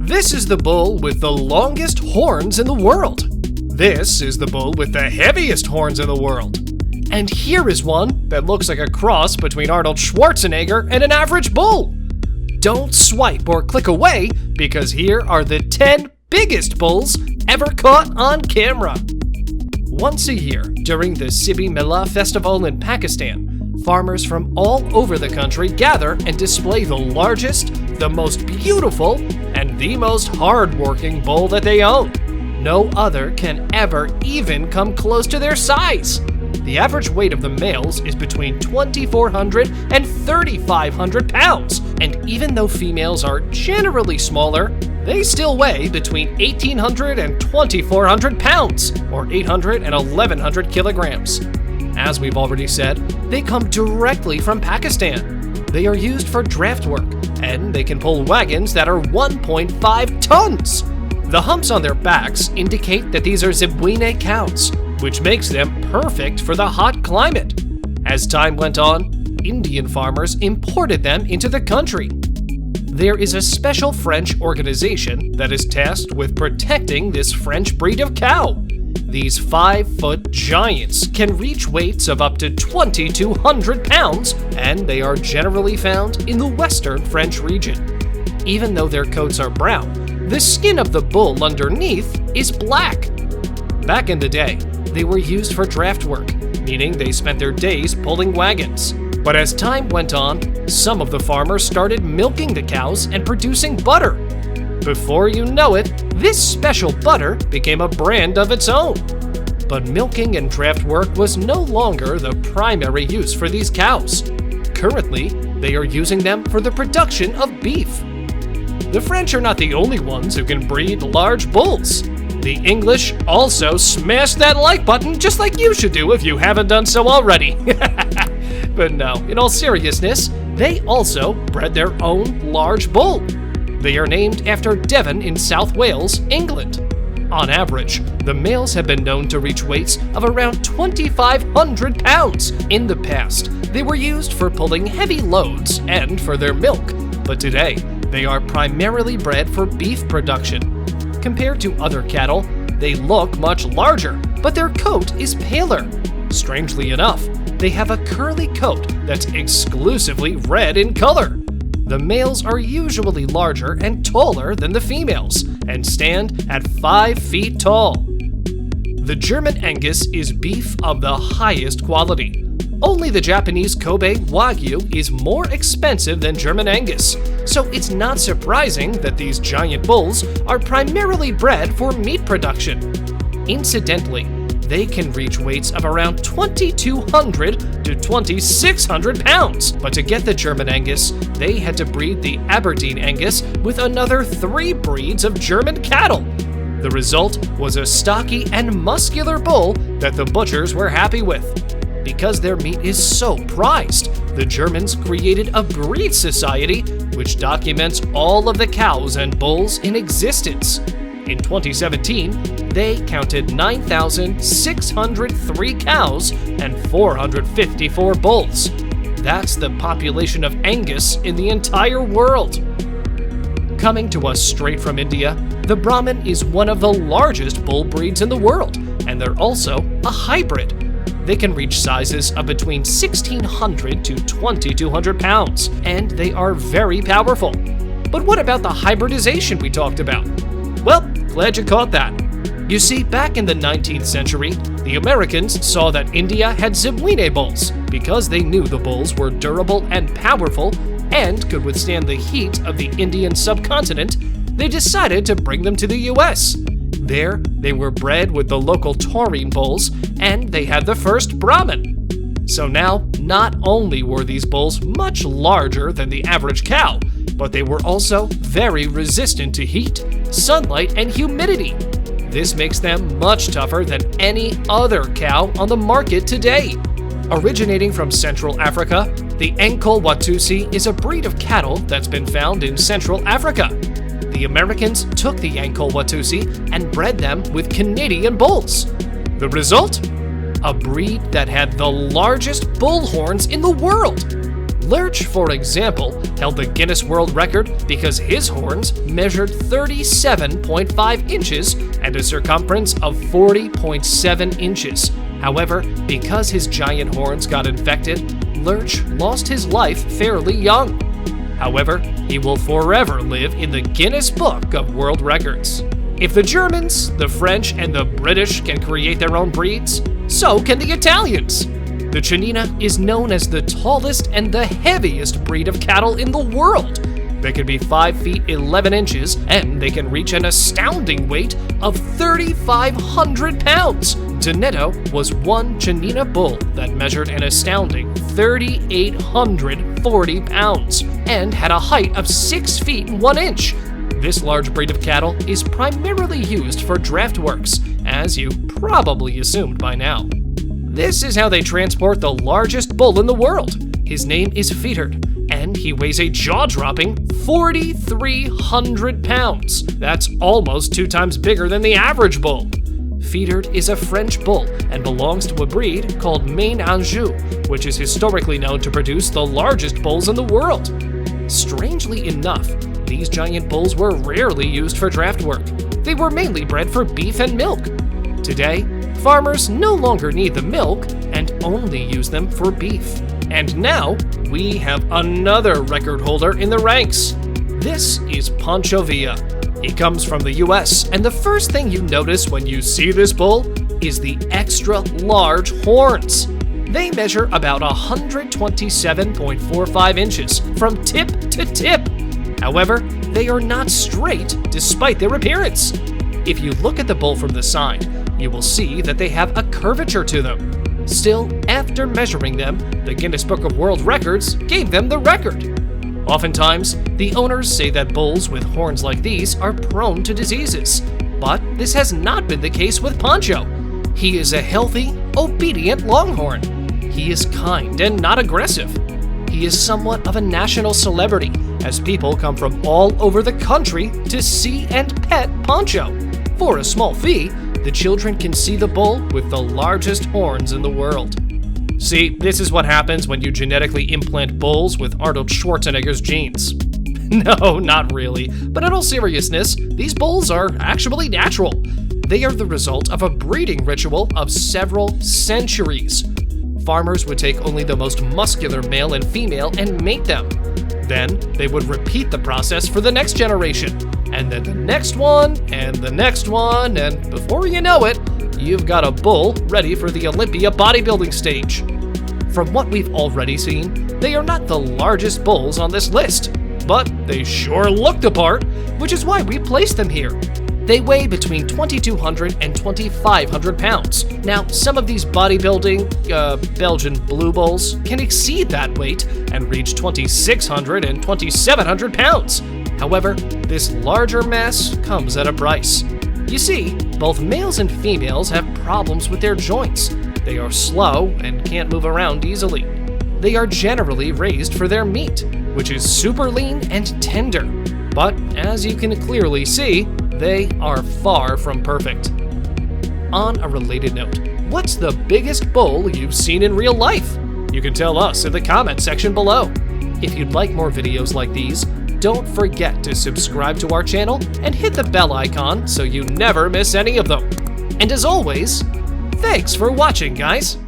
This is the bull with the longest horns in the world. This is the bull with the heaviest horns in the world. And here is one that looks like a cross between Arnold Schwarzenegger and an average bull. Don't swipe or click away, because here are the 10 biggest bulls ever caught on camera. Once a year, during the Sibi Mela festival in Pakistan, farmers from all over the country gather and display the largest, the most beautiful, and the most hard-working bull that they own. No other can ever even come close to their size. The average weight of the males is between 2,400 and 3,500 pounds, and even though females are generally smaller, they still weigh between 1,800 and 2,400 pounds, or 800 and 1,100 kilograms. As we've already said, they come directly from Pakistan. They are used for draft work, and they can pull wagons that are 1.5 tons. The humps on their backs indicate that these are Zebuine cows, which makes them perfect for the hot climate. As time went on, Indian farmers imported them into the country. There is a special French organization that is tasked with protecting this French breed of cow. These 5-foot giants can reach weights of up to 2,200 pounds, and they are generally found in the western French region. Even though their coats are brown, the skin of the bull underneath is black. Back in the day, they were used for draft work, meaning they spent their days pulling wagons. But as time went on, some of the farmers started milking the cows and producing butter. Before you know it, this special butter became a brand of its own. But milking and draft work was no longer the primary use for these cows. Currently, they are using them for the production of beef. The French are not the only ones who can breed large bulls. The English also smash that like button just like you should do if you haven't done so already. But no, in all seriousness, they also bred their own large bull. They are named after Devon in South Wales, England. On average, the males have been known to reach weights of around 2,500 pounds. In the past, they were used for pulling heavy loads and for their milk, but today, they are primarily bred for beef production. Compared to other cattle, they look much larger, but their coat is paler. Strangely enough, they have a curly coat that's exclusively red in color. The males are usually larger and taller than the females, and stand at 5 feet tall. The German Angus is beef of the highest quality. Only the Japanese Kobe Wagyu is more expensive than German Angus, so it's not surprising that these giant bulls are primarily bred for meat production. Incidentally, they can reach weights of around 2,200 to 2,600 pounds, but to get the German Angus, they had to breed the Aberdeen Angus with another 3 breeds of German cattle. The result was a stocky and muscular bull that the butchers were happy with. Because their meat is so prized, the Germans created a breed society which documents all of the cows and bulls in existence. In 2017, they counted 9,603 cows and 454 bulls. That's the population of Angus in the entire world. Coming to us straight from India, the Brahman is one of the largest bull breeds in the world, and they're also a hybrid. They can reach sizes of between 1,600 to 2,200 pounds, and they are very powerful. But what about the hybridization we talked about? Well, glad you caught that. You see, back in the 19th century, the Americans saw that India had Zebuine bulls. Because they knew the bulls were durable and powerful and could withstand the heat of the Indian subcontinent, they decided to bring them to the US. There, they were bred with the local taurine bulls, and they had the first Brahman. So now, not only were these bulls much larger than the average cow, but they were also very resistant to heat, sunlight, and humidity. This makes them much tougher than any other cow on the market today. Originating from Central Africa, the Ankole-Watusi is a breed of cattle that's been found in Central Africa. The Americans took the Ankole-Watusi and bred them with Canadian bulls. The result? A breed that had the largest bull horns in the world. Lurch, for example, held the Guinness World Record because his horns measured 37.5 inches and a circumference of 40.7 inches. However, because his giant horns got infected, Lurch lost his life fairly young. However, he will forever live in the Guinness Book of World Records. If the Germans, the French, and the British can create their own breeds, so can the Italians. The Chianina is known as the tallest and the heaviest breed of cattle in the world. They can be 5 feet 11 inches, and they can reach an astounding weight of 3,500 pounds. Doneto was one Chianina bull that measured an astounding 3,840 pounds and had a height of 6 feet 1 inch. This large breed of cattle is primarily used for draft works, as you probably assumed by now. This is how they transport the largest bull in the world. His name is Feathered, and he weighs a jaw-dropping 4,300 pounds. That's almost 2 times bigger than the average bull. Feathered is a French bull and belongs to a breed called Maine-Anjou, which is historically known to produce the largest bulls in the world. Strangely enough, these giant bulls were rarely used for draft work. They were mainly bred for beef and milk. Today, farmers no longer need the milk and only use them for beef. And now, we have another record holder in the ranks. This is Pancho Villa. He comes from the US, and the first thing you notice when you see this bull is the extra large horns. They measure about 127.45 inches from tip to tip. However, they are not straight despite their appearance. If you look at the bull from the side, you will see that they have a curvature to them. Still, after measuring them, the Guinness Book of World Records gave them the record. Oftentimes, the owners say that bulls with horns like these are prone to diseases, but this has not been the case with Pancho. He is a healthy, obedient longhorn. He is kind and not aggressive. He is somewhat of a national celebrity, as people come from all over the country to see and pet Pancho. For a small fee, the children can see the bull with the largest horns in the world. See, this is what happens when you genetically implant bulls with Arnold Schwarzenegger's genes. No, not really, but in all seriousness, these bulls are actually natural. They are the result of a breeding ritual of several centuries. Farmers would take only the most muscular male and female and mate them. Then, they would repeat the process for the next generation, and then the next one, and the next one, and before you know it, you've got a bull ready for the Olympia bodybuilding stage. From what we've already seen, they are not the largest bulls on this list, but they sure look the part, which is why we placed them here. They weigh between 2,200 and 2,500 pounds. Now, some of these bodybuilding, Belgian Blue bulls can exceed that weight and reach 2,600 and 2,700 pounds. However, this larger mass comes at a price. You see, both males and females have problems with their joints. They are slow and can't move around easily. They are generally raised for their meat, which is super lean and tender. But as you can clearly see, they are far from perfect. On a related note, what's the biggest bull you've seen in real life? You can tell us in the comment section below. If you'd like more videos like these, don't forget to subscribe to our channel and hit the bell icon so you never miss any of them. And as always, thanks for watching, guys!